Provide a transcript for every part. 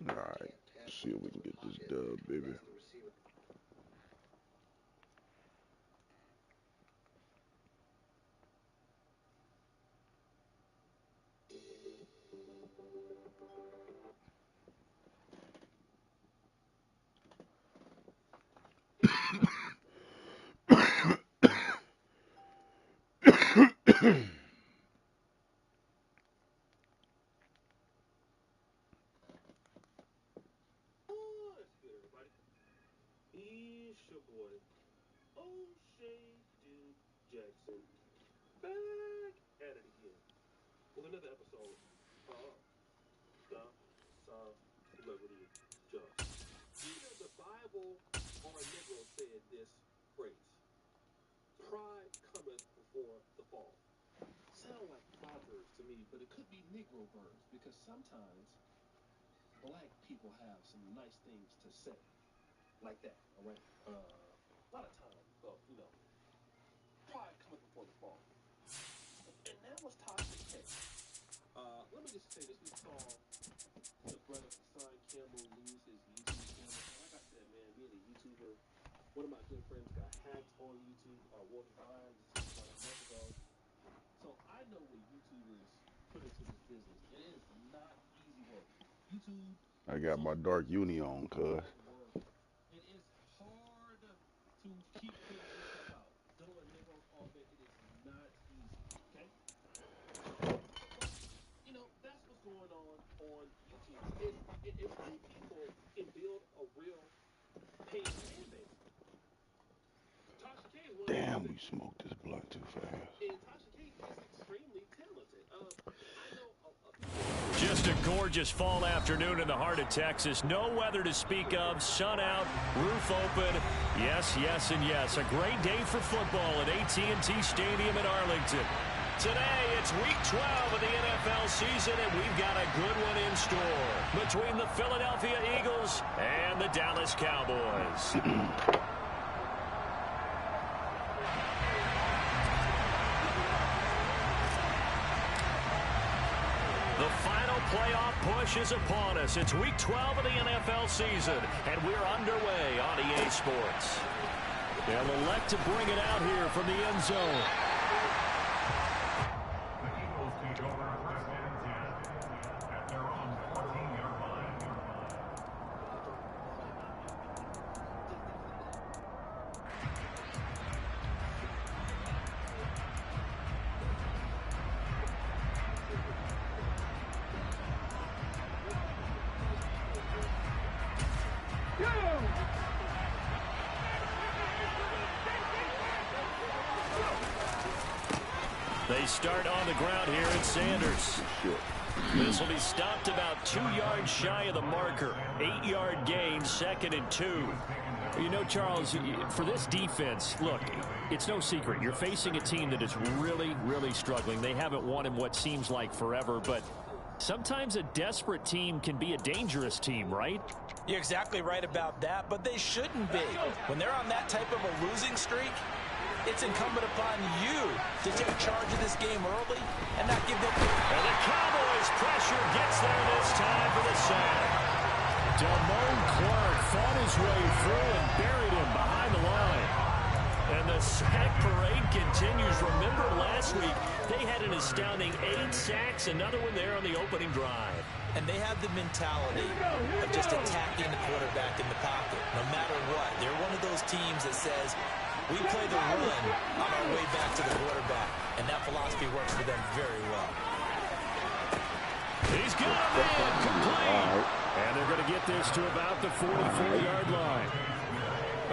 All right, see if we can get this dub, baby. I got my dark uni on, cuz. Damn, we smoked this blunt too fast. Just a gorgeous fall afternoon in the heart of Texas. No weather to speak of. Sun out, roof open. Yes, yes, and yes. A great day for football at AT&T Stadium in Arlington. Today, it's Week 12 of the NFL season, and we've got a good one in store between the Philadelphia Eagles and the Dallas Cowboys. The final playoff push is upon us. It's Week 12 of the NFL season, and we're underway on EA Sports. They'll elect to bring it out here from the end zone. They start on the ground here at Sanders. This will be stopped about 2 yards shy of the marker. 8-yard gain, 2nd and 2. You know, Charles, for this defense, look, it's no secret. You're facing a team that is really, really struggling. They haven't won in what seems like forever, but sometimes a desperate team can be a dangerous team, right? You're exactly right about that, but they shouldn't be. When they're on that type of a losing streak, it's incumbent upon you to take charge of this game early and not give them... And the Cowboys pressure gets there this time for the sack. Damone Clark fought his way through and buried him behind the line. And the sack parade continues. Remember last week, they had an astounding 8 sacks, another one there on the opening drive. And they have the mentality of just attacking the quarterback in the pocket, no matter what. They're one of those teams that says, we play the run on our way back to the quarterback, and that philosophy works for them very well. He's got him in, complete. And they're going to get this to about the 44-yard line.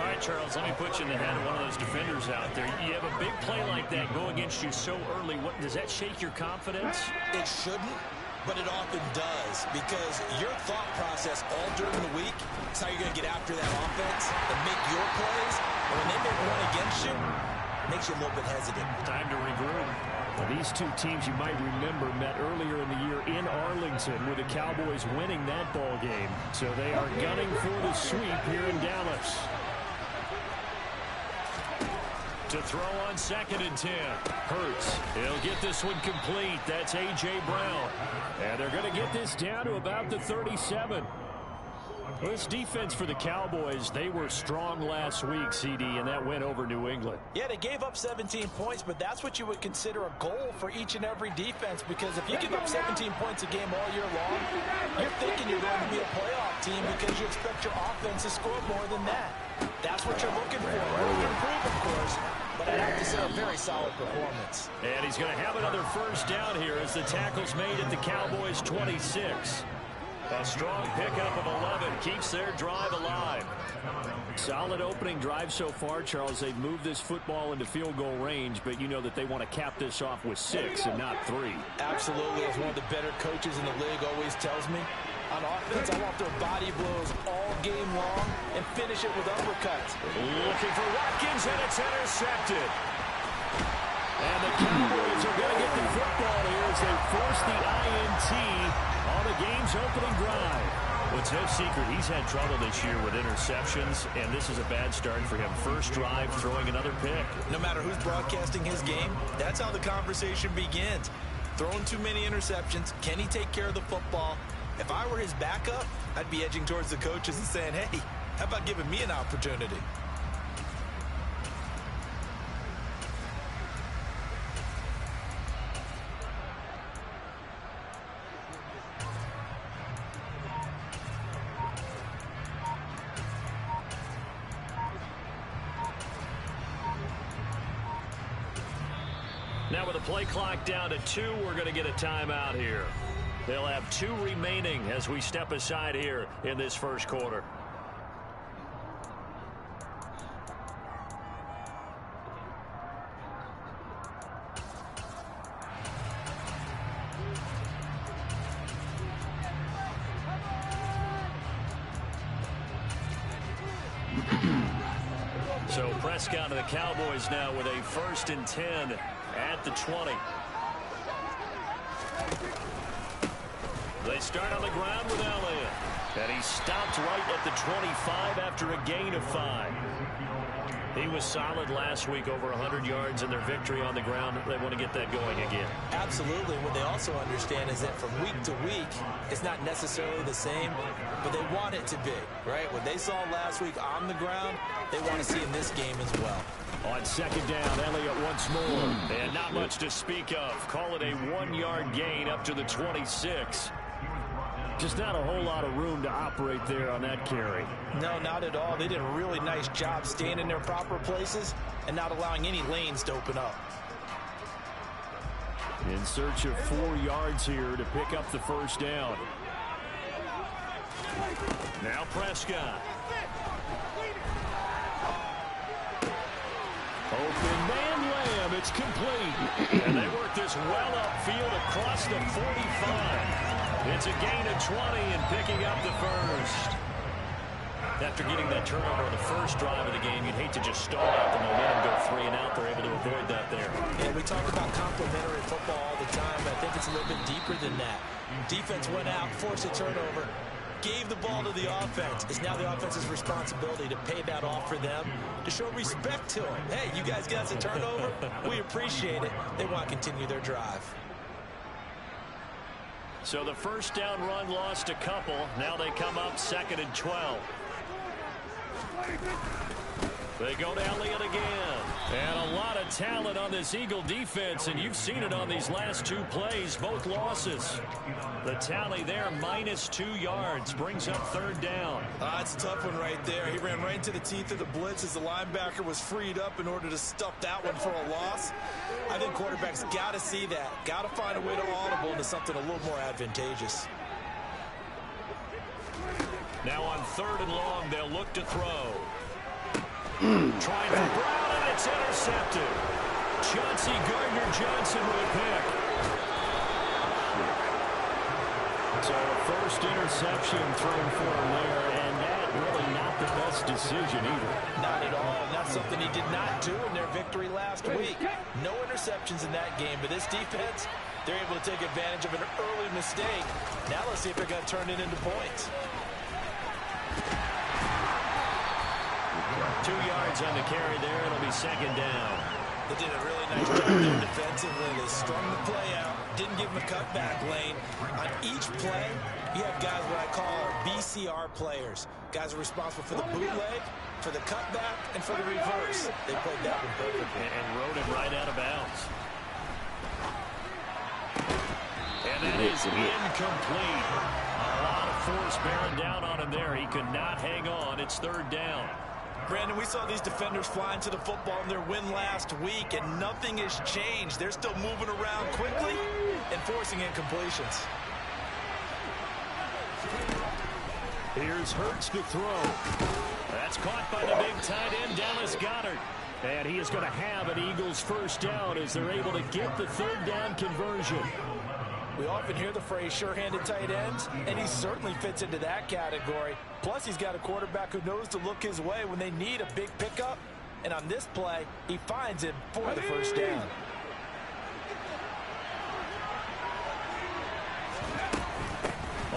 All right, Charles, let me put you in the head of one of those defenders out there. You have a big play like that go against you so early. What does that shake your confidence? It shouldn't, but it often does, because your thought process all during the week is how you're going to get after that offense and make your plays. And when they make one against you, it makes you a little bit hesitant. Time to regroup. Well, these two teams, you might remember, met earlier in the year in Arlington with the Cowboys winning that ball game. So they are gunning for the sweep here in Dallas. To throw on 2nd and 10. Hurts. He'll get this one complete. That's A.J. Brown. And they're going to get this down to about the 37. Well, this defense for the Cowboys, they were strong last week, CD, and that went over New England. Yeah, they gave up 17 points, but that's what you would consider a goal for each and every defense, because if you give up 17 points a game all year long, you're thinking you're going to be a playoff team because you expect your offense to score more than that. That's what you're looking for. Room to improve, of course, but I'd have to say a very solid performance. And he's going to have another first down here as the tackle's made at the Cowboys' 26. A strong pickup of 11 keeps their drive alive. Solid opening drive so far, Charles. They've moved this football into field goal range, but you know that they want to cap this off with 6 and not 3. Absolutely. As one of the better coaches in the league always tells me, on offense, I want their body blows all game long and finish it with uppercuts. Looking for Watkins, and it's intercepted. And the Cowboys are going to get the football here as they force the INT on the game's opening drive. Well, it's no secret he's had trouble this year with interceptions, and this is a bad start for him. First drive, throwing another pick. No matter who's broadcasting his game, that's how the conversation begins. Throwing too many interceptions. Can he take care of the football? If I were his backup, I'd be edging towards the coaches and saying, hey, how about giving me an opportunity? Now with the play clock down to 2, we're going to get a timeout here. They'll have 2 remaining as we step aside here in this first quarter. So Prescott and the Cowboys now with a 1st and 10 at the 20. They start on the ground with Elliott. And he stopped right at the 25 after a gain of 5. He was solid last week, over 100 yards in their victory on the ground. They want to get that going again. Absolutely. What they also understand is that from week to week, it's not necessarily the same, but they want it to be, right? What they saw last week on the ground, they want to see in this game as well. On 2nd down, Elliott once more. And not much to speak of. Call it a 1-yard gain up to the 26. Just not a whole lot of room to operate there on that carry. No, not at all. They did a really nice job staying in their proper places and not allowing any lanes to open up. In search of 4 yards here to pick up the first down. Now Prescott. Open man Lamb. It's complete. And they work this well upfield across the 45. It's a gain of 20 and picking up the first. After getting that turnover on the first drive of the game, you'd hate to just stall out the momentum, go 3 and out. They're able to avoid that there. And we talk about complementary football all the time, but I think it's a little bit deeper than that. Defense went out, forced a turnover, gave the ball to the offense. It's now the offense's responsibility to pay that off for them, to show respect to them. Hey, you guys got us a turnover? We appreciate it. They want to continue their drive. So the first down run lost a couple. Now they come up 2nd and 12. They go to Elliott again. And a lot of talent on this Eagle defense, and you've seen it on these last 2 plays, both losses. The tally there, minus 2 yards, brings up 3rd down. It's a tough one right there. He ran right into the teeth of the blitz as the linebacker was freed up in order to stuff that one for a loss. I think quarterbacks got to see that. Got to find a way to audible into something a little more advantageous. Now on 3rd and long, they'll look to throw. Trying for Brown, and it's intercepted. Chauncey Gardner-Johnson with a pick. So a first interception thrown for him there, and that really not the best decision either. Not at all. And that's something he did not do in their victory last week. No interceptions in that game, but this defense, they're able to take advantage of an early mistake. Now let's see if they're going to turn it into points. 2 yards on the carry there. It'll be 2nd down. They did a really nice job there defensively. They strung the play out, didn't give him a cutback lane. On each play, you have guys what I call BCR players. Guys are responsible for the bootleg, for the cutback, and for the reverse. They played that one perfectly. And rode him right out of bounds. And that is incomplete. A lot of force bearing down on him there. He could not hang on. It's third down. Brandon, we saw these defenders flying to the football in their win last week, and nothing has changed. They're still moving around quickly and forcing incompletions. Here's Hurts to throw. That's caught by the big tight end, Dallas Goedert. And he is going to have an Eagles first down as they're able to get the third down conversion. We often hear the phrase sure-handed tight ends, and he certainly fits into that category. Plus, he's got a quarterback who knows to look his way when they need a big pickup. And on this play, he finds him for the first down.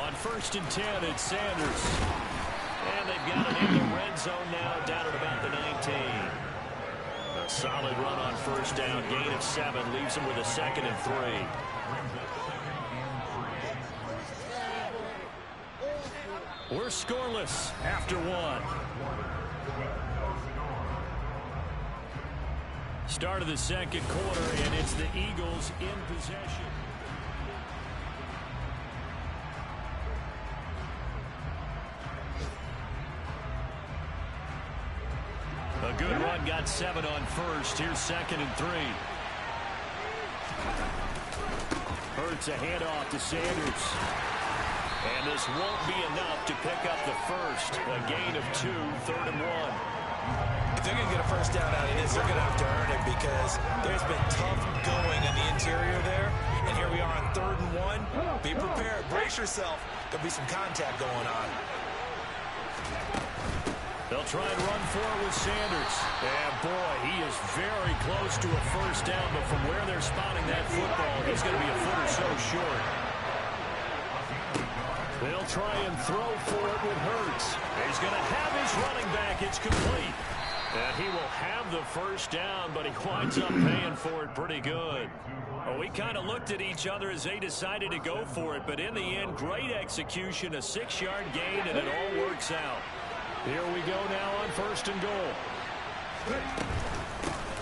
On 1st and 10, it's Sanders. And they've got it in the red zone now, down at about the 19. A solid run on first down, gain of 7, leaves him with a 2nd and 3. We're scoreless after 1. Start of the second quarter, and it's the Eagles in possession. A good run, got 7 on first. Here's 2nd and 3. Hurts a handoff to Sanders. And this won't be enough to pick up the first. A gain of 2, 3rd and 1. If they're going to get a first down out of this, they're going to have to earn it because there's been tough going in the interior there. And here we are on 3rd and 1. Be prepared. Brace yourself. There'll be some contact going on. They'll try and run for it with Sanders. And, boy, he is very close to a first down. But from where they're spotting that football, he's going to be a foot or so short. They'll try and throw for it with Hurts. He's going to have his running back. It's complete. And he will have the first down, but he winds up paying for it pretty good. Well, we kind of looked at each other as they decided to go for it, but in the end, great execution, a 6-yard gain, and it all works out. Here we go now on 1st and goal.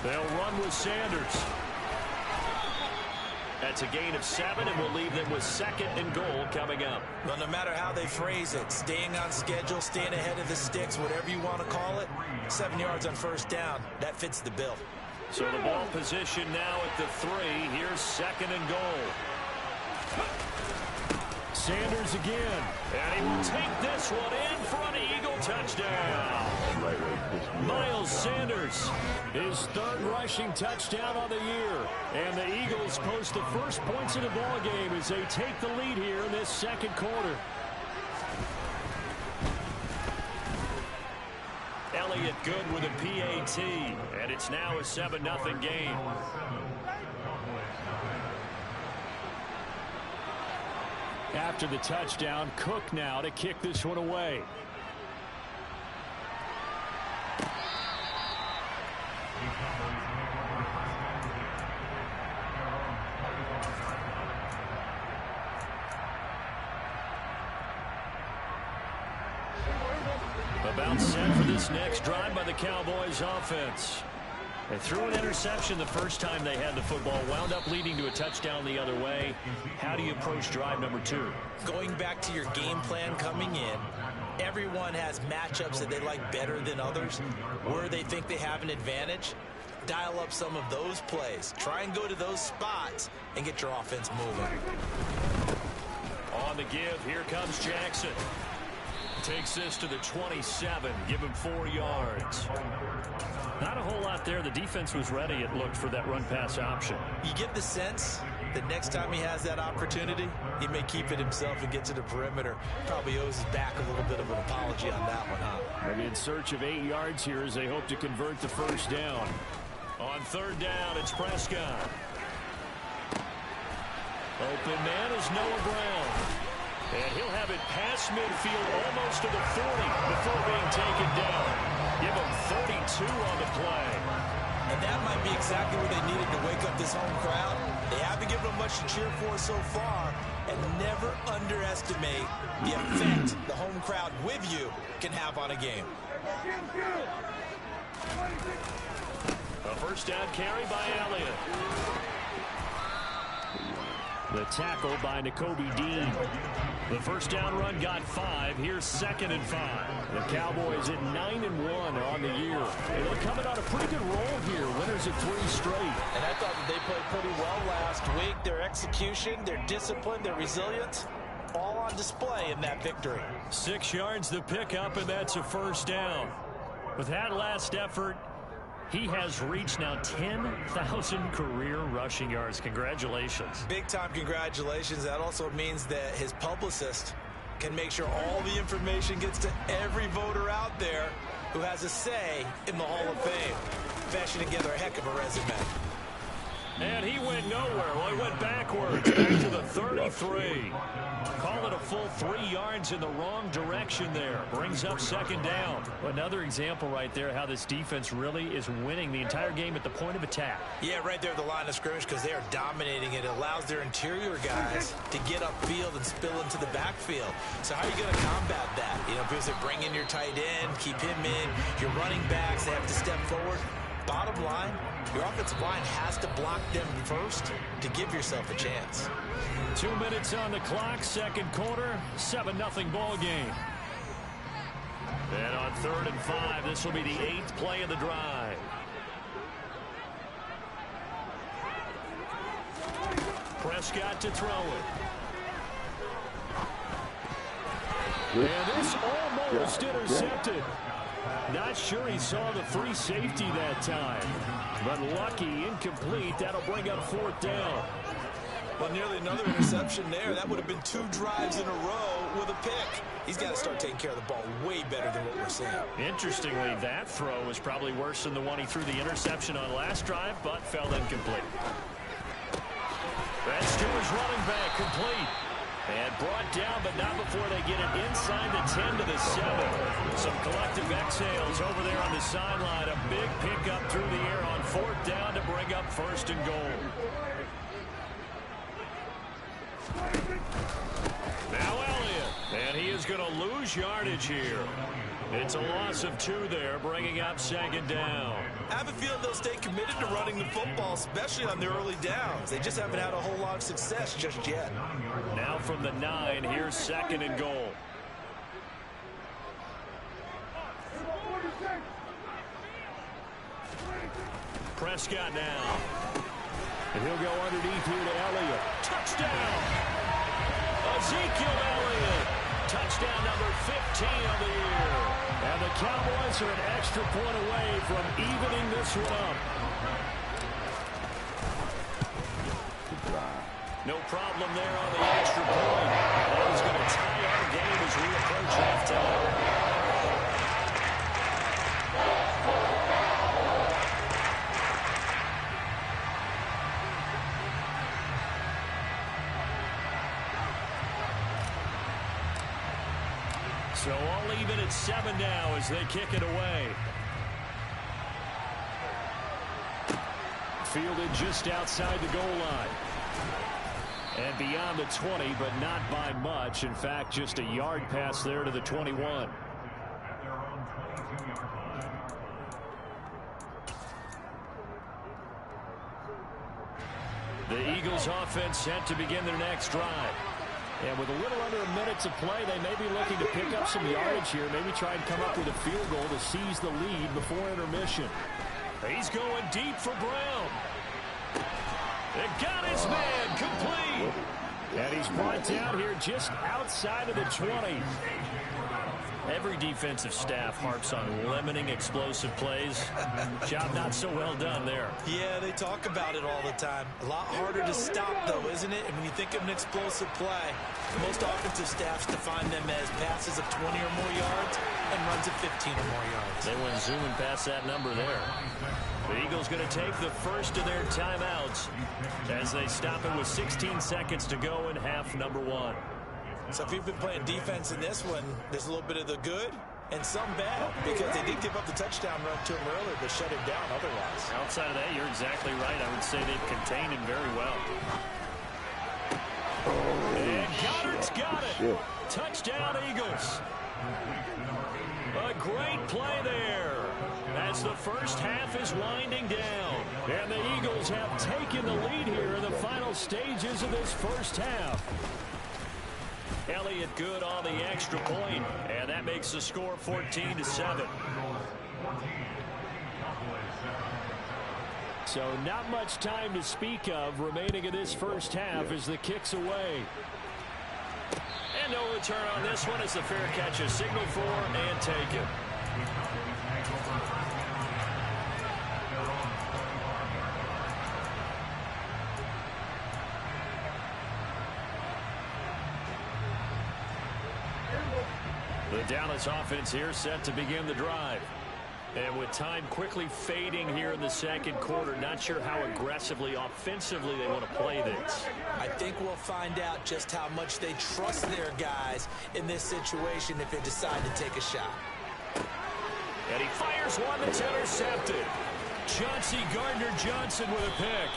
They'll run with Sanders. That's a gain of 7, and we'll leave them with 2nd and goal coming up. Well, no matter how they phrase it, staying on schedule, staying ahead of the sticks, whatever you want to call it, 7 yards on first down, that fits the bill. So the ball position now at the 3. Here's 2nd and goal. Sanders again. And he will take this one in for an Eagle touchdown. Miles Sanders, his 3rd rushing touchdown of the year. And the Eagles post the first points of the ball game as they take the lead here in this second quarter. Elliott good with a PAT. And it's now a 7-0 game. After the touchdown, Cook now to kick this one away. About set for this next drive by the Cowboys offense. They threw an interception the first time they had the football, wound up leading to a touchdown the other way. How do you approach drive number 2? Going back to your game plan coming in, everyone has matchups that they like better than others. Where they think they have an advantage, dial up some of those plays. Try and go to those spots and get your offense moving. On the give, here comes Jackson. Takes this to the 27, give him 4 yards. Not a whole lot there. The defense was ready, it looked, for that run-pass option. You get the sense that next time he has that opportunity, he may keep it himself and get to the perimeter. Probably owes his back a little bit of an apology on that one, huh? Maybe in search of 8 yards here as they hope to convert the first down. On 3rd down, it's Prescott. Open man is Noah Brown. And he'll have it past midfield almost to the 40 before being taken down. Give him 32 on the play. And that might be exactly what they needed to wake up this home crowd. They haven't given them much to cheer for so far. And never underestimate the effect the home crowd with you can have on a game. A first down carry by Elliott. The tackle by Nakobe Dean. The first down run got 5. Here's 2nd and 5. The Cowboys at 9-1 on the year. And they're coming on a pretty good roll here. Winners of 3 straight. And I thought that they played pretty well last week. Their execution, their discipline, their resilience, all on display in that victory. 6 yards the pickup, and that's a first down. With that last effort, he has reached now 10,000 career rushing yards. Congratulations. Big-time congratulations. That also means that his publicist can make sure all the information gets to every voter out there who has a say in the Hall of Fame. Fashioning together a heck of a resume. And he went nowhere. Well, he went backwards, back to the 33. Call it a full 3 yards in the wrong direction there. Brings up 2nd down. Another example right there how this defense really is winning the entire game at the point of attack. Yeah, right there at the line of scrimmage because they are dominating it. It allows their interior guys to get upfield and spill into the backfield. So how are you going to combat that? You know, because they bring in your tight end, keep him in. Your running backs, they have to step forward. Bottom line, your offensive line has to block them first to give yourself a chance. 2 minutes on the clock, 2nd quarter, 7-0 ball game. And on 3rd and 5, this will be the 8th play of the drive. Prescott to throw it. And this almost intercepted. Not sure he saw the free safety that time. But lucky, incomplete. That'll bring up 4th down. Well, nearly another interception there. That would have been 2 drives in a row with a pick. He's got to start taking care of the ball way better than what we're seeing. Interestingly, that throw was probably worse than the one he threw the interception on last drive, but fell incomplete. That's to his running back, complete. And brought down, but not before they get it inside the 10 to the 7. Some collective exhales over there on the sideline. A big pickup through the air on 4th down to bring up 1st and goal. Now Elliott, and he is going to lose yardage here. It's a loss of 2 there, bringing up 2nd down. I have a feeling they'll stay committed to running the football, especially on their early downs. They just haven't had a whole lot of success just yet. Now from the 9, here's 2nd and goal. Prescott now. And he'll go underneath here to Elliott. Touchdown! Ezekiel Elliott. Touchdown number 15 of the year. And the Cowboys are an extra point away from evening this one up. No problem there on the extra point. That is going to tie our game as we approach halftime. So all even at 7 now as they kick it away. Fielded just outside the goal line. And beyond the 20, but not by much. In fact, just a yard pass there to the 21. The Eagles offense set to begin their next drive. And with a little under a minute to play, they may be looking to pick up some yardage here. Maybe try and come up with a field goal to seize the lead before intermission. He's going deep for Brown. It got his man complete. And he's brought down here just outside of the 20. Every defensive staff harps on limiting explosive plays. Job not so well done there. Yeah, they talk about it all the time. A lot harder to stop, though, isn't it? And when you think of an explosive play, most offensive staffs define them as passes of 20 or more yards and runs of 15 or more yards. They went zooming past that number there. The Eagles going to take the first of their timeouts as they stop it with 16 seconds to go in half number 1. So if you've been playing defense in this one, there's a little bit of the good And some bad, because they did give up the touchdown run to him earlier, but shut him down otherwise. Outside of that, you're exactly right. I would say they've contained him very well. And Goddard's got it. Touchdown, Eagles. A great play there as the first half is winding down. And the Eagles have taken the lead here in the final stages of this first half. Elliott good on the extra point, and that makes the score 14-7. So not much time to speak of remaining in this first half as the kick's away. And no return on this one as the fair catch is signaled for and taken. The Dallas offense here set to begin the drive. And with time quickly fading here in the second quarter, not sure how aggressively, offensively they want to play this. I think we'll find out just how much they trust their guys in this situation if they decide to take a shot. And he fires one that's intercepted. Chauncey Gardner-Johnson with a pick.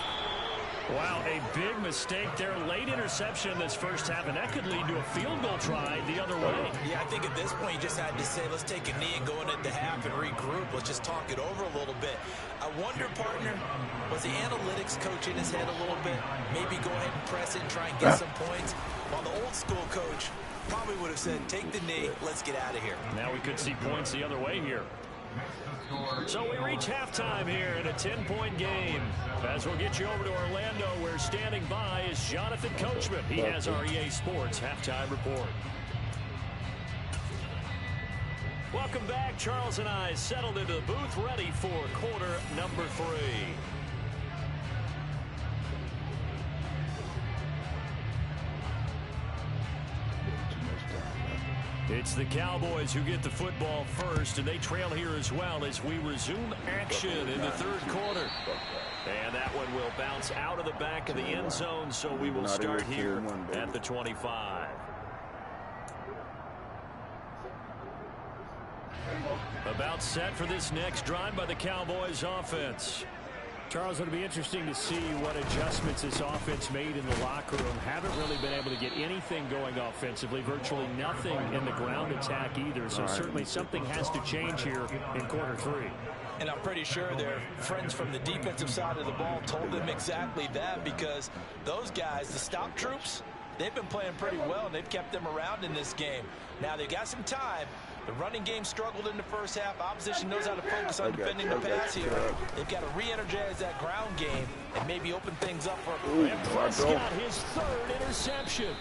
Wow, a big mistake there. Late interception in this first half, and that could lead to a field goal try the other way. Yeah, I think at this point you just had to say, let's take a knee and go in at the half and regroup. Let's just talk it over a little bit. I wonder, partner, was the analytics coach in his head a little bit? Maybe go ahead and press it and try and get some points? While the old school coach probably would have said, take the knee, let's get out of here. Now we could see points the other way here. So we reach halftime here in a 10-point game. As we'll get you over to Orlando, where standing by is Jonathan Coachman. He has our EA Sports halftime report. Welcome back. Charles and I settled into the booth, ready for quarter number 3. It's the Cowboys who get the football first, and they trail here as well as we resume action in the third quarter. And that one will bounce out of the back of the end zone, so we will start here at the 25. About set for this next drive by the Cowboys offense. Charles, it'll be interesting to see what adjustments this offense made in the locker room. Haven't really been able to get anything going offensively, virtually nothing in the ground attack either. So certainly something has to change here in quarter 3. And I'm pretty sure their friends from the defensive side of the ball told them exactly that, because those guys, the stop troops, they've been playing pretty well, and they've kept them around in this game. Now, they got some time. The running game struggled in the first half. Opposition knows how to focus on defending the pass here. They've got to re-energize that ground game and maybe open things up for and Prescott, his third interception.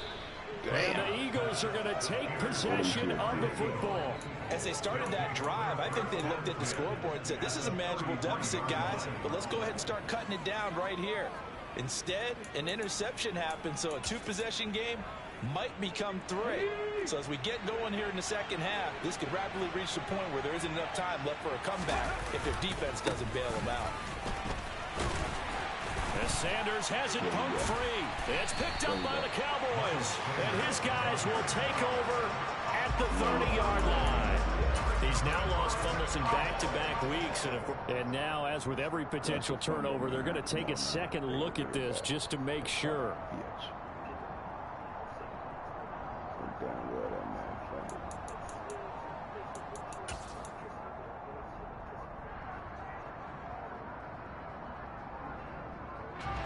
And the Eagles are going to take possession of the football. As they started that drive, I think they looked at the scoreboard and said, this is a manageable deficit, guys, but let's go ahead and start cutting it down right here. Instead, an interception happened, so a 2-possession game might become 3. So as we get going here in the second half, this could rapidly reach the point where there isn't enough time left for a comeback if their defense doesn't bail them out. As Sanders has it poked free. It's picked up by the Cowboys. And his guys will take over at the 30-yard line. He's now lost fumbles in back-to-back weeks. And now, as with every potential turnover, they're going to take a second look at this just to make sure.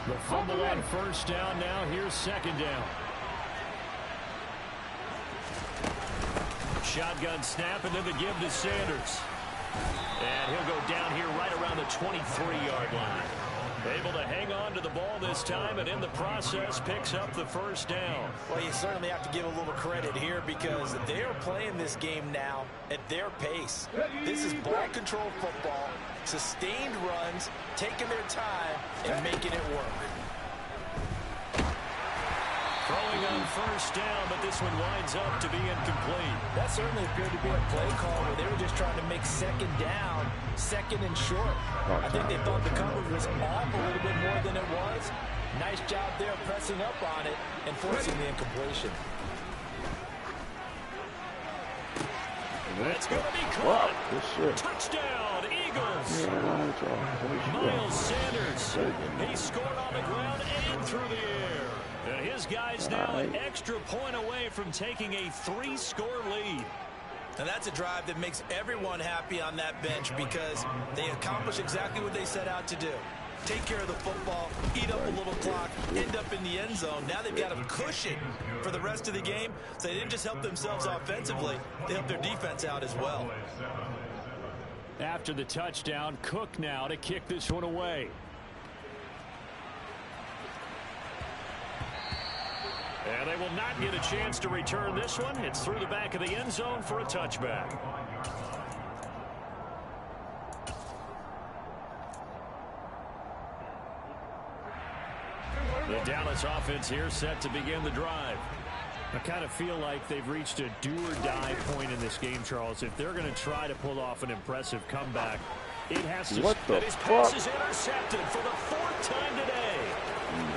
The fumble on first down. Now here's second down. Shotgun snap, and then the give to Sanders. And he'll go down here right around the 23-yard line. Able to hang on to the ball this time, and in the process picks up the first down. Well, you certainly have to give a little credit here, because they are playing this game now at their pace. This is ball control football, sustained runs, taking their time, and making it work. Throwing on first down, but this one winds up to be incomplete. That certainly appeared to be a play call where they were just trying to make second down, second and short. I think they thought the coverage was off a little bit more than it was. Nice job there pressing up on it and forcing the incompletion. That's going to be caught. Touchdown, Eagles. Miles Sanders. He scored on the ground and through the air. And his guys now an extra point away from taking a 3-score lead. And that's a drive that makes everyone happy on that bench because they accomplish exactly what they set out to do. Take care of the football, eat up a little clock, end up in the end zone. Now they've got a cushion for the rest of the game. So they didn't just help themselves offensively, they helped their defense out as well. After the touchdown, Cook now to kick this one away. And they will not get a chance to return this one. It's through the back of the end zone for a touchback. The Dallas offense here set to begin the drive. I kind of feel like they've reached a do-or-die point in this game, Charles. If they're going to try to pull off an impressive comeback, it has to... That his pass is intercepted for the 4th time today.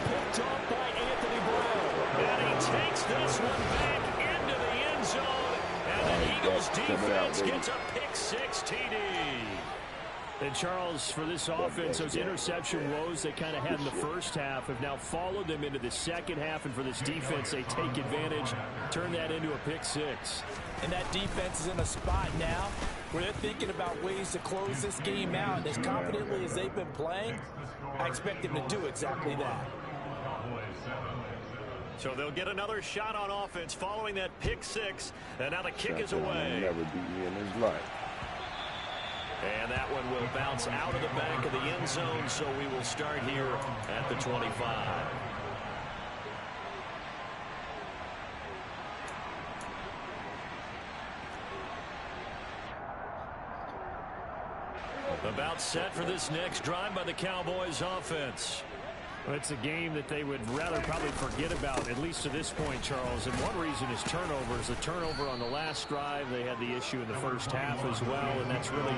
Picked off by Anthony Brown. And he takes this one back into the end zone. And the Eagles defense gets a pick-6 TD. And Charles, for this offense, those interception woes they kind of had in the first half have now followed them into the second half. And for this defense, they take advantage, turn that into a pick-6. And that defense is in a spot now where they're thinking about ways to close this game out. And as confidently as they've been playing, I expect them to do exactly that. So they'll get another shot on offense following that pick-6. And now the kick is away. Never beat me in his life. And that one will bounce out of the back of the end zone, so we will start here at the 25. About set for this next drive by the Cowboys offense. Well, it's a game that they would rather probably forget about, at least to this point, Charles. And one reason is turnovers. The turnover on the last drive, they had the issue in the first half as well. And that's really,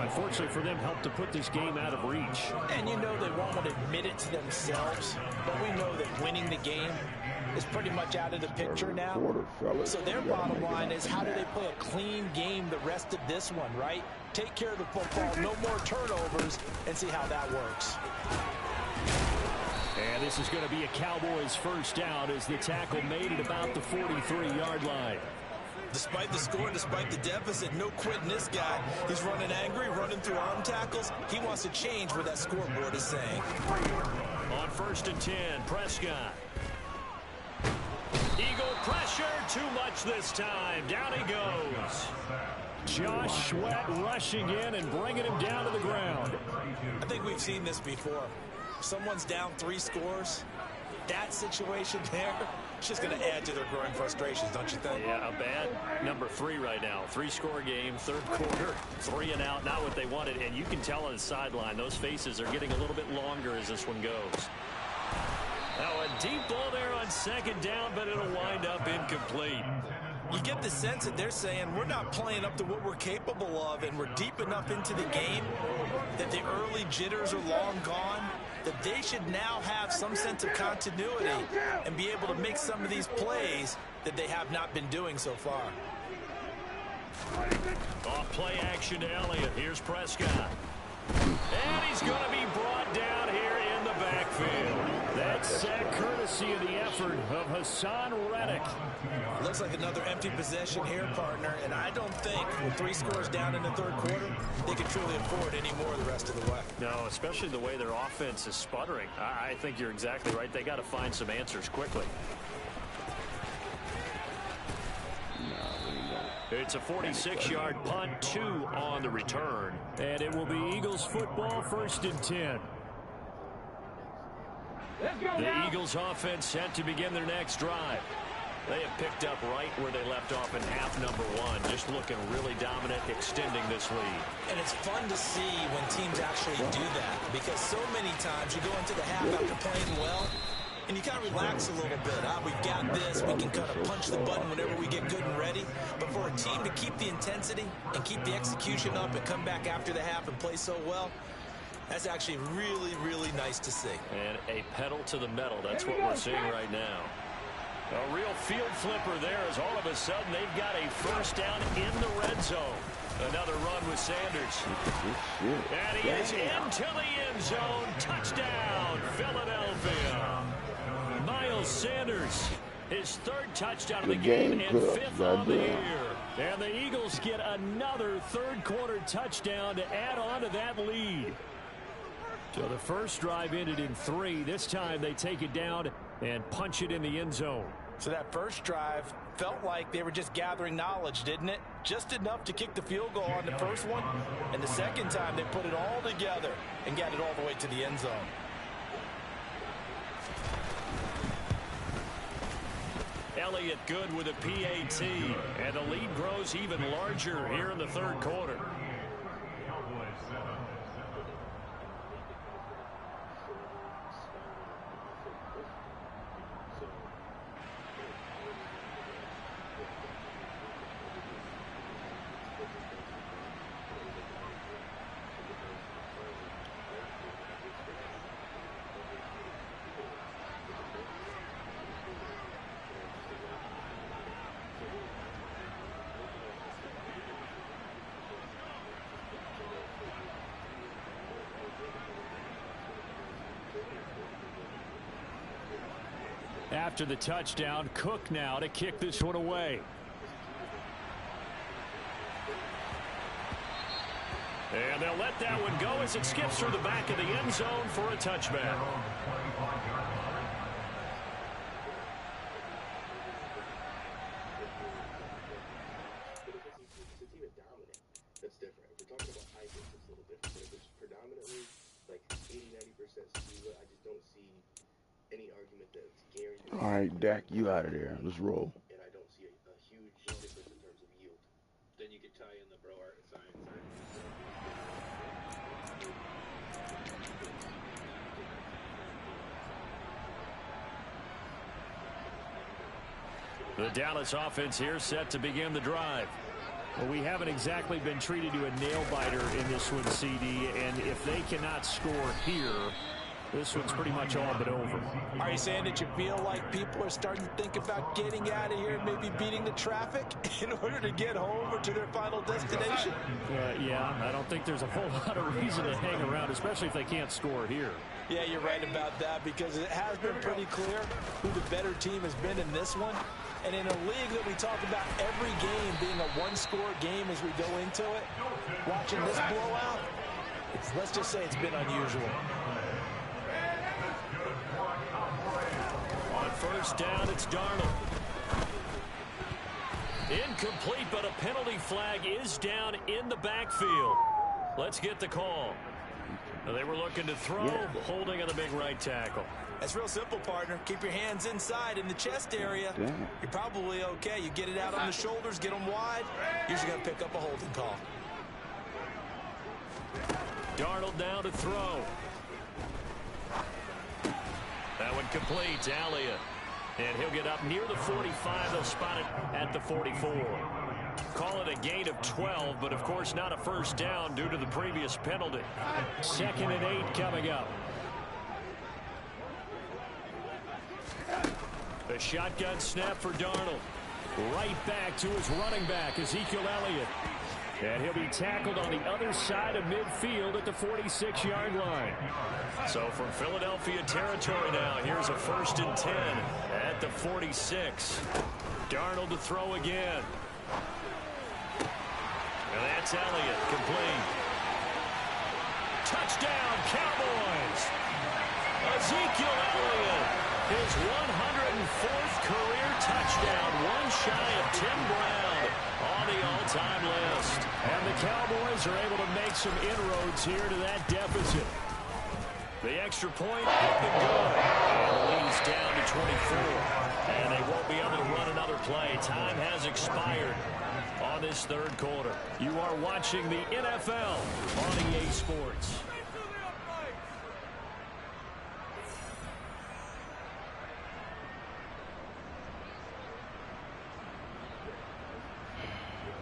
unfortunately for them, helped to put this game out of reach. And you know they won't want to admit it to themselves. But we know that winning the game is pretty much out of the picture now. So their bottom line is, how do they play a clean game the rest of this one, right? Take care of the football, no more turnovers, and see how that works. And this is going to be a Cowboys first down as the tackle made at about the 43-yard line. Despite the score, despite the deficit, no quitting this guy. He's running angry, running through arm tackles. He wants to change what that scoreboard is saying. On 1st and 10, Prescott. Eagle pressure, too much this time. Down he goes. Josh Sweat rushing in and bringing him down to the ground. I think we've seen this before. Someone's down 3 scores. That situation there, it's just going to add to their growing frustrations, don't you think? Yeah, a bad number 3 right now. 3-score game, 3rd quarter, 3 and out, not what they wanted. And you can tell on the sideline, those faces are getting a little bit longer as this one goes. Now a deep ball there on 2nd down, but it'll wind up incomplete. You get the sense that they're saying we're not playing up to what we're capable of, and we're deep enough into the game that the early jitters are long gone, that they should now have some sense of continuity and be able to make some of these plays that they have not been doing so far. Off play action to Elliott. Here's Prescott. And he's going to be brought down here in the backfield. That sack courtesy of the effort of Hassan Reddick. Looks like another empty possession here, partner, and I don't think with 3 scores down in the 3rd quarter, they can truly afford any more the rest of the way. No, especially the way their offense is sputtering. I think you're exactly right. They got to find some answers quickly. It's a 46-yard punt, 2 on the return. And it will be Eagles football, 1st and 10. The Eagles offense set to begin their next drive. They have picked up right where they left off in half number 1, just looking really dominant, extending this lead. And it's fun to see when teams actually do that, because so many times you go into the half after playing well, and you kind of relax a little bit. We've got this. We can kind of punch the button whenever we get good and ready. But for a team to keep the intensity and keep the execution up and come back after the half and play so well, that's actually really, really nice to see. And a pedal to the metal. That's what we're seeing right now. A real field flipper there as all of a sudden they've got a first down in the red zone. Another run with Sanders. And he is into the end zone. Touchdown, Philadelphia. Miles Sanders, his third touchdown of the game and fifth on the year. And the Eagles get another third-quarter touchdown to add on to that lead. So the first drive ended in 3. This time they take it down and punch it in the end zone. So that first drive felt like they were just gathering knowledge, didn't it? Just enough to kick the field goal on the first one. And the second time they put it all together and got it all the way to the end zone. Elliott good with a PAT. And the lead grows even larger here in the third quarter. After the touchdown, Cook now to kick this one away. And they'll let that one go as it skips through the back of the end zone for a touchback. That's different. If we're talking about high hits, it's a little different. But if it's predominantly like 80-90% Steve, I just don't see any argument that's guaranteed. All right, Dak, you out of there. Let's roll. And I don't see a huge difference in terms of yield. Then you could tie in the bro art science. The Dallas offense here set to begin the drive. Well, we haven't exactly been treated to a nail-biter in this one, CD, and if they cannot score here, this one's pretty much all but over. Are you saying that you feel like people are starting to think about getting out of here, maybe beating the traffic in order to get home or to their final destination? Yeah, I don't think there's a whole lot of reason to hang around, especially if they can't score here. Yeah, you're right about that because it has been pretty clear who the better team has been in this one. And in a league that we talk about every game being a one-score game as we go into it, watching this blowout, let's just say it's been unusual. On first down, it's Darnold. Incomplete, but a penalty flag is down in the backfield. Let's get the call. They were looking to throw, holding on the big right tackle. That's real simple, partner. Keep your hands inside in the chest area. You're probably okay. You get it out on the shoulders, get them wide. Usually going to pick up a holding call. Darnold down to throw. That one complete. Elliott. And he'll get up near the 45. They'll spot it at the 44. Call it a gain of 12, but of course not a first down due to the previous penalty. 2nd and 8 coming up. The shotgun snap for Darnold. Right back to his running back, Ezekiel Elliott. And he'll be tackled on the other side of midfield at the 46-yard line. So from Philadelphia territory now, here's a 1st and 10 at the 46. Darnold to throw again. And that's Elliott, complete. Touchdown, Cowboys! Ezekiel Elliott, his 104th career touchdown, one shy of Tim Brown on the all-time list. And the Cowboys are able to make some inroads here to that deficit. The extra point up and good. And the lead's down to 24. And they won't be able to run another play. Time has expired on this third quarter. You are watching the NFL on EA Sports.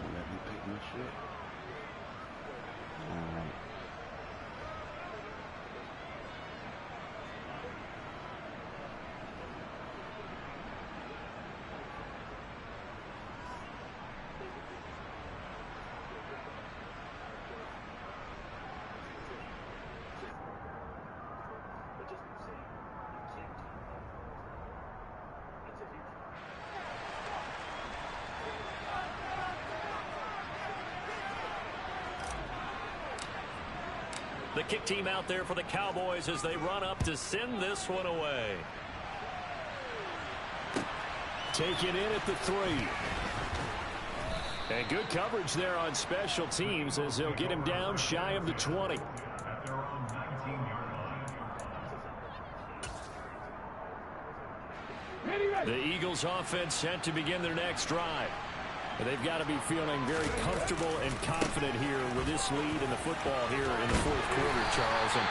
Let me pick my shit. All right. The kick team out there for the Cowboys as they run up to send this one away. Take it in at the 3. And good coverage there on special teams as they'll get him down shy of the 20. The Eagles offense set to begin their next drive. They've got to be feeling very comfortable and confident here with this lead in the football here in the fourth quarter, Charles. And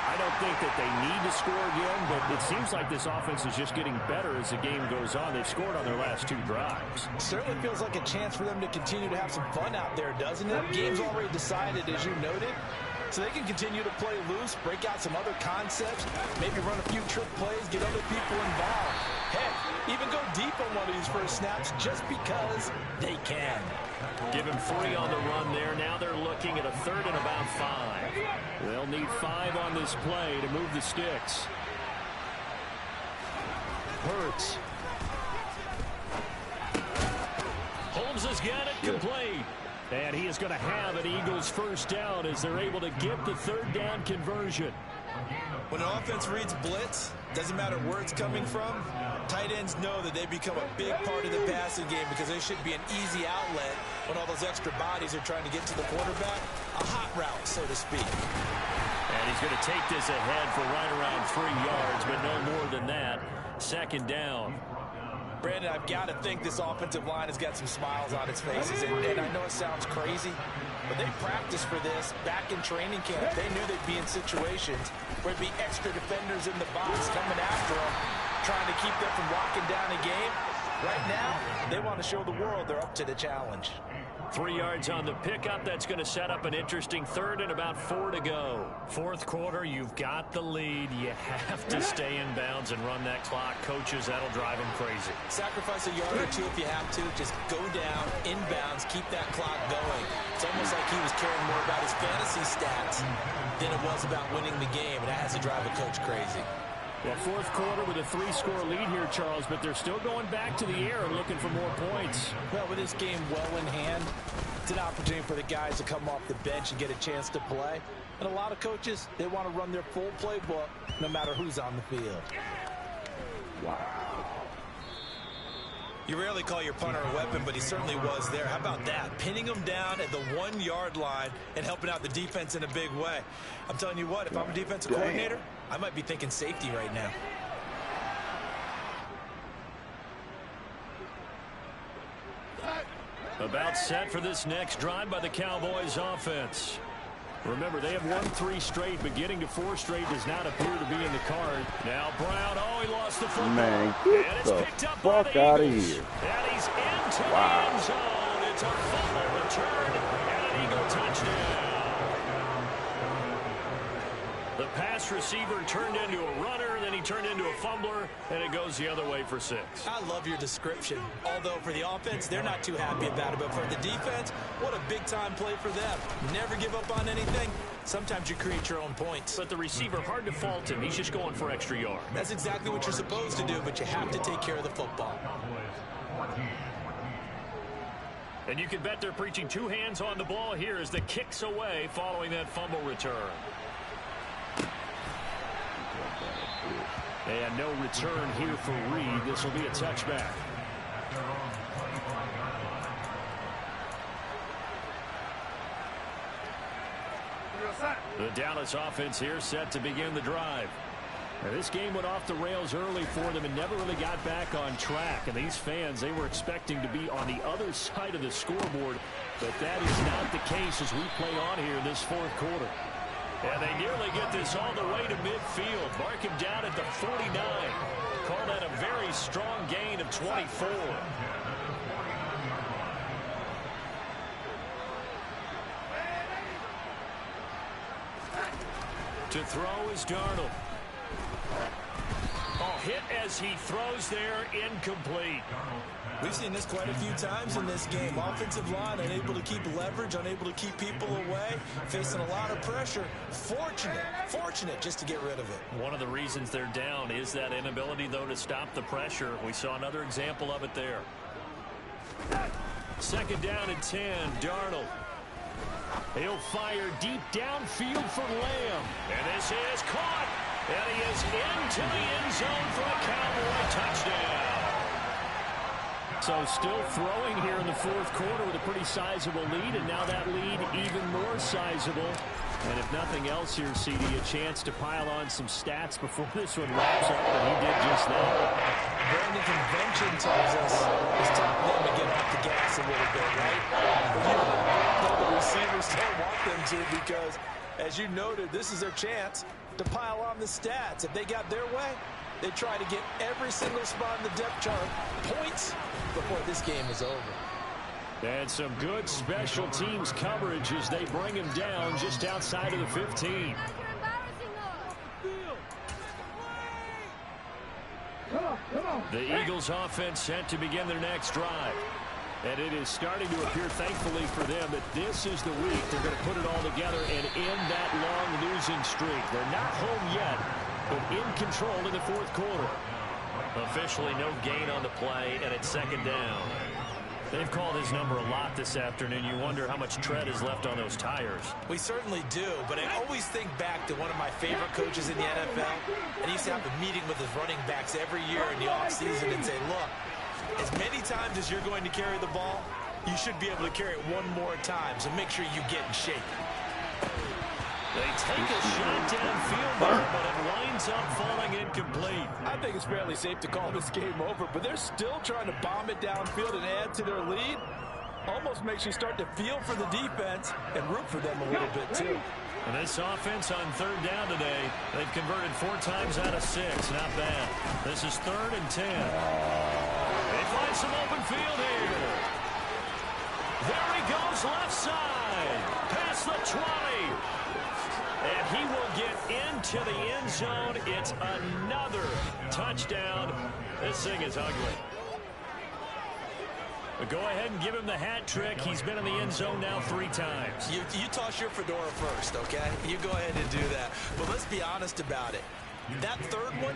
I don't think that they need to score again, but it seems like this offense is just getting better as the game goes on. They've scored on their last 2 drives. Certainly feels like a chance for them to continue to have some fun out there, doesn't it? Game's already decided, as you noted. So they can continue to play loose, break out some other concepts, maybe run a few trick plays, get other people involved. Heck, even go deep on one of these first snaps just because they can. Give him 3 on the run there. Now they're looking at a 3rd and about 5. They'll need 5 on this play to move the sticks. Hurts. Holmes has got it complete. And he is going to have an Eagles first down as they're able to get the 3rd down conversion. When an offense reads blitz, doesn't matter where it's coming from, tight ends know that they become a big part of the passing game because they should be an easy outlet when all those extra bodies are trying to get to the quarterback. A hot route, so to speak. And he's going to take this ahead for right around 3 yards, but no more than that. 2nd down. Brandon, I've got to think this offensive line has got some smiles on its faces. And I know it sounds crazy, but they practiced for this back in training camp. They knew they'd be in situations where there'd be extra defenders in the box coming after them, trying to keep them from locking down a game. Right now, they want to show the world they're up to the challenge. 3 yards on the pickup. That's going to set up an interesting 3rd and about 4 to go. Fourth quarter, you've got the lead. You have to stay in bounds and run that clock. Coaches, that'll drive them crazy. Sacrifice a yard or 2 if you have to. Just go down, inbounds, keep that clock going. It's almost like he was caring more about his fantasy stats than it was about winning the game, and that has to drive a coach crazy. Well, fourth quarter with a 3-score lead here, Charles, but they're still going back to the air and looking for more points. Well, with this game well in hand, it's an opportunity for the guys to come off the bench and get a chance to play. And a lot of coaches, they want to run their full playbook no matter who's on the field. Wow. You rarely call your punter a weapon, but he certainly was there. How about that? Pinning him down at the 1-yard line and helping out the defense in a big way. I'm telling you what, if I'm a defensive coordinator, I might be thinking safety right now. About set for this next drive by the Cowboys offense. Remember, they have won 3 straight, but getting to 4 straight does not appear to be in the card. Now Brown, oh, he lost the football. Man, get and it's the picked up fuck by out the of Eagles. here. And he's into the Wow. end zone. It's a fumble return and an Eagle touchdown. The pass receiver turned into a runner, then he turned into a fumbler, and it goes the other way for 6. I love your description. Although for the offense, they're not too happy about it. But for the defense, what a big-time play for them. Never give up on anything. Sometimes you create your own points. But the receiver, hard to fault him. He's just going for extra yard. That's exactly what you're supposed to do, but you have to take care of the football. And you can bet they're preaching 2 hands on the ball here as the kick's away following that fumble return. And no return here for Reed. This will be a touchback. The Dallas offense here set to begin the drive. Now, this game went off the rails early for them and never really got back on track. And these fans, they were expecting to be on the other side of the scoreboard. But that is not the case as we play on here in this fourth quarter. And they nearly get this all the way to midfield. Mark him down at the 49. Call that a very strong gain of 24. To throw is Darnold. Oh, hit as he throws there, incomplete. We've seen this quite a few times in this game. Offensive line unable to keep leverage, unable to keep people away, facing a lot of pressure. Fortunate just to get rid of it. One of the reasons they're down is that inability, though, to stop the pressure. We saw another example of it there. 2nd down and 10, Darnold. He'll fire deep downfield for Lamb. And this is caught. And he is into the end zone for a Cowboy touchdown. So still throwing here in the fourth quarter with a pretty sizable lead, and now that lead even more sizable. And if nothing else here, CD, a chance to pile on some stats before this one wraps up, and he did just that. Brandon, convention tells us it's time for them to get off the gas a little bit, right? But the receivers don't want them to, because, as you noted, this is their chance to pile on the stats. If they got their way, they try to get every single spot in the depth chart points before this game is over. And some good special teams coverage as they bring him down just outside of the 15. The Eagles offense set to begin their next drive. And it is starting to appear, thankfully for them, that this is the week they're going to put it all together and end that long losing streak. They're not home yet, but in control in the fourth quarter. Officially no gain on the play, and it's second down. They've called his number a lot this afternoon. You wonder how much tread is left on those tires. We certainly do, but I always think back to one of my favorite coaches in the NFL, and he used to have a meeting with his running backs every year in the offseason and say, look, as many times as you're going to carry the ball, you should be able to carry it one more time, so make sure you get in shape. They take a shot downfield there, but it winds up falling incomplete. I think it's fairly safe to call this game over, but they're still trying to bomb it downfield and add to their lead. Almost makes you start to feel for the defense and root for them a little bit, too. And this offense on third down today, they've converted 4 times out of 6. Not bad. This is 3rd and 10. They find some open field here. There he goes, left side. Past the 20. And he will get into the end zone. It's another touchdown. This thing is ugly. But go ahead and give him the hat trick. He's been in the end zone now 3 times. You toss your fedora first, okay? You go ahead and do that. But let's be honest about it. That third one,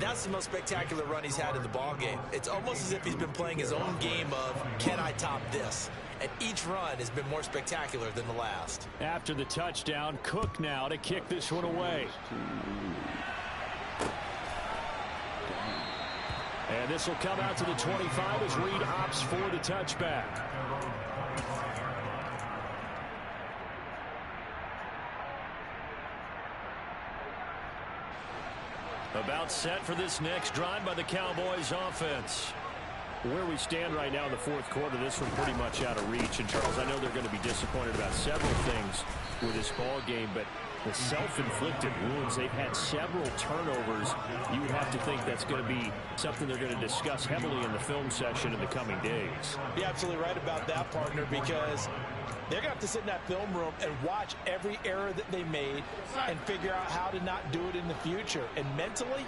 that's the most spectacular run he's had in the ballgame. It's almost as if he's been playing his own game of, can I top this? And each run has been more spectacular than the last. After the touchdown, Cook now to kick this one away. And this will come out to the 25 as Reed opts for the touchback. About set for this next drive by the Cowboys offense. Where we stand right now in the fourth quarter, this one pretty much out of reach. And, Charles, I know they're going to be disappointed about several things with this ball game, but the self-inflicted wounds, they've had several turnovers. You would have to think that's going to be something they're going to discuss heavily in the film session in the coming days. You're absolutely right about that, partner, because they're going to have to sit in that film room and watch every error that they made and figure out how to not do it in the future. And mentally,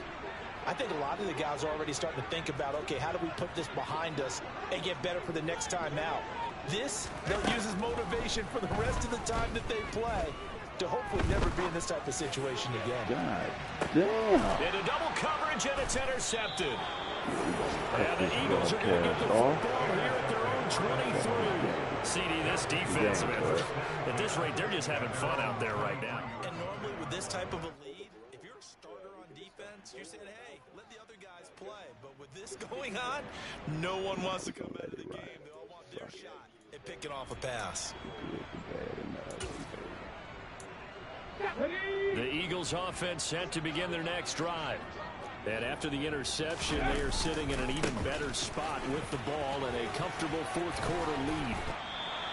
I think a lot of the guys are already starting to think about, okay, how do we put this behind us and get better for the next time out? This, they'll use as motivation for the rest of the time that they play to hopefully never be in this type of situation again. God damn. Into double coverage, and it's intercepted. And the Eagles are going to get the football here at their own 23. CD, this defense, at this rate, they're just having fun out there right now. And normally with this type of a lead, if you're a starter on defense, you're saying, hey, let the other guys play. But with this going on, no one wants to come out of the game. They all want their shot at picking off a pass. The Eagles offense set to begin their next drive. And after the interception, they are sitting in an even better spot with the ball and a comfortable fourth quarter lead.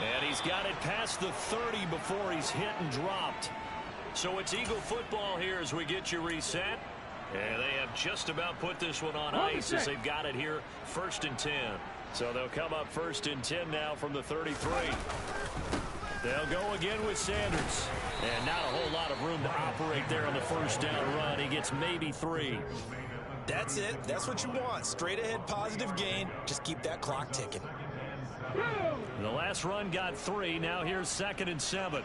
And he's got it past the 30 before he's hit and dropped. So it's Eagle football here as we get you reset. And they have just about put this one on ice as they've got it here 1st and 10. So they'll come up 1st and 10 now from the 33. They'll go again with Sanders. And not a whole lot of room to operate there on the first down run. He gets maybe 3. That's it. That's what you want. Straight ahead, positive gain. Just keep that clock ticking. The last run got 3. Now here's 2nd and 7.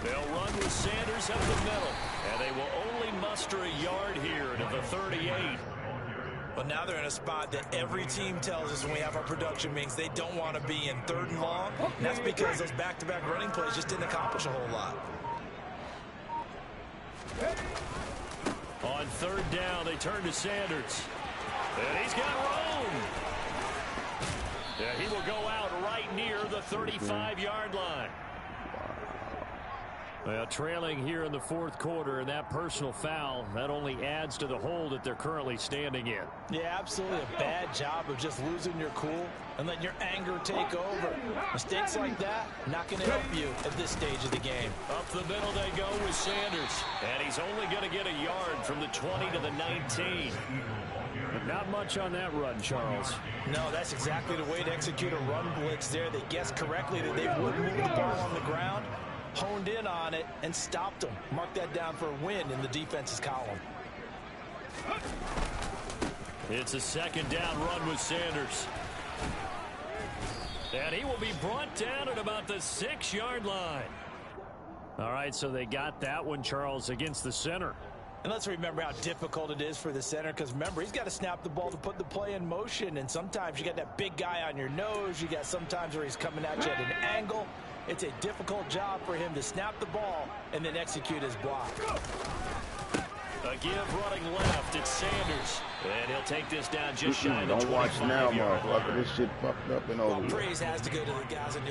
They'll run with Sanders up the middle. And they will only muster a yard here to the 38. Well, now they're in a spot that every team tells us when we have our production meetings they don't want to be in, 3rd and long. And that's because those back-to-back running plays just didn't accomplish a whole lot. On 3rd down, they turn to Sanders. And he's got room. Yeah, he will go out right near the 35-yard line. Well, trailing here in the 4th quarter, and that personal foul, that only adds to the hole that they're currently standing in. Yeah, absolutely a bad job of just losing your cool and letting your anger take over. Mistakes like that, not going to help you at this stage of the game. Up the middle they go with Sanders. And he's only going to get a yard from the 20 to the 19. But not much on that run, Charles. No, that's exactly the way to execute a run blitz there. They guessed correctly that they would move the ball on the ground, honed in on it, and stopped them. Mark that down for a win in the defense's column. It's a 2nd down run with Sanders. And he will be brought down at about the 6-yard line. All right, so they got that one, Charles, against the center. And let's remember how difficult it is for the center, because remember, he's got to snap the ball to put the play in motion, and sometimes you got that big guy on your nose. You got sometimes where he's coming at you at an angle. It's a difficult job for him to snap the ball and then execute his block. A give running left, it's Sanders. And he'll take this down just shy of the 25-yard line. Don't watch now, motherfucker. This shit fucked up and over. Praise has to go to the guys in the